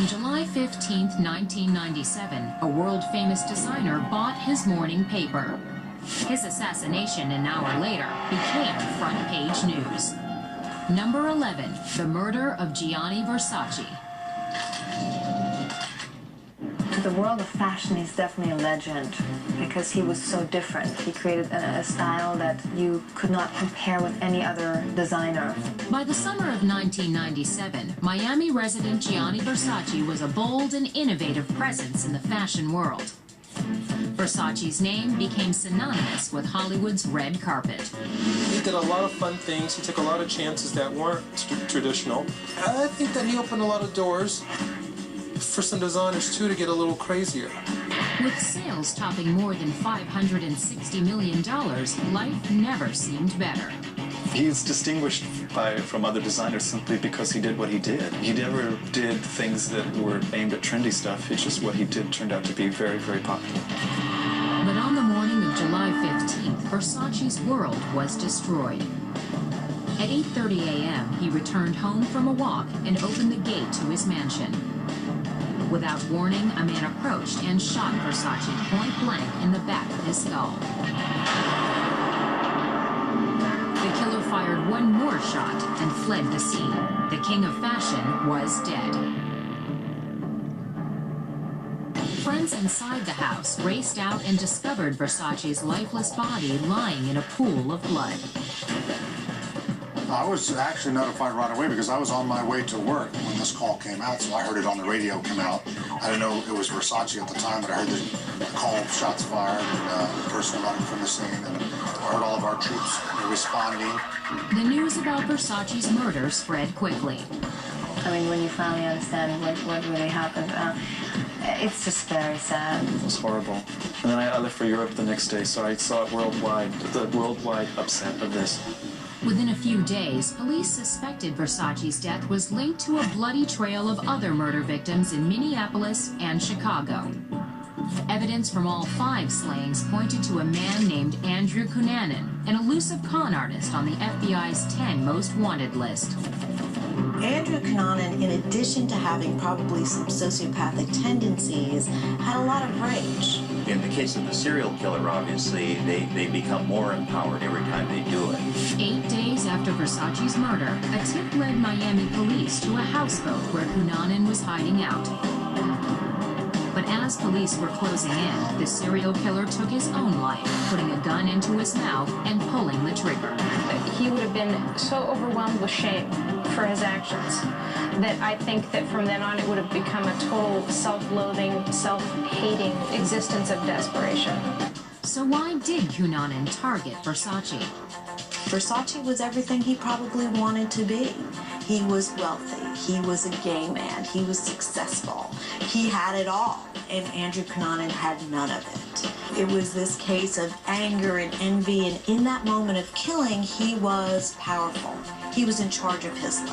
On July 15, 1997, a world-famous designer bought his morning paper. His assassination an hour later became front-page news. Number 11, the murder of Gianni Versace. The world of fashion is definitely a legend because he was so different. He created a style that you could not compare with any other designer. By the summer of 1997, Miami resident Gianni Versace was a bold and innovative presence in the fashion world. Versace's name became synonymous with Hollywood's red carpet. He did a lot of fun things. He took a lot of chances that weren't traditional. I think that he opened a lot of doors for some designers, too, to get a little crazier. With sales topping more than $560 million, life never seemed better. He's distinguished from other designers simply because he did what he did. He never did things that were aimed at trendy stuff. It's just what he did turned out to be very, very popular. But on the morning of July 15th, Versace's world was destroyed. At 8:30 a.m., he returned home from a walk and opened the gate to his mansion. Without warning, a man approached and shot Versace point blank in the back of his skull. The killer fired one more shot and fled the scene. The king of fashion was dead. Friends inside the house raced out and discovered Versace's lifeless body lying in a pool of blood. I was actually notified right away because I was on my way to work when this call came out, so I heard it on the radio come out. I didn't know it was Versace at the time, but I heard the call, shots fired, and the person running from the scene, and I heard all of our troops responding. The news about Versace's murder spread quickly. I mean, when you finally understand what really happened, it's just very sad. It was horrible. And then I left for Europe the next day, so I saw it worldwide, the worldwide upset of this. Within a few days, police suspected Versace's death was linked to a bloody trail of other murder victims in Minneapolis and Chicago. Evidence from all 5 slayings pointed to a man named Andrew Cunanan, an elusive con artist on the FBI's 10 most wanted list. Andrew Cunanan, in addition to having probably some sociopathic tendencies, had a lot of rage. In the case of the serial killer, obviously, they become more empowered every time they do it. 8 days after Versace's murder, a tip led Miami police to a houseboat where Cunanan was hiding out. But as police were closing in, the serial killer took his own life, putting a gun into his mouth and pulling the trigger. He would have been so overwhelmed with shame for his actions that I think that from then on it would have become a total self-loathing, self-hating existence of desperation. So why did Cunanan target Versace? Versace was everything he probably wanted to be. He was wealthy, he was a gay man, he was successful, he had it all, and Andrew Cunanan had none of it. It was this case of anger and envy, and in that moment of killing, he was powerful. He was in charge of his life.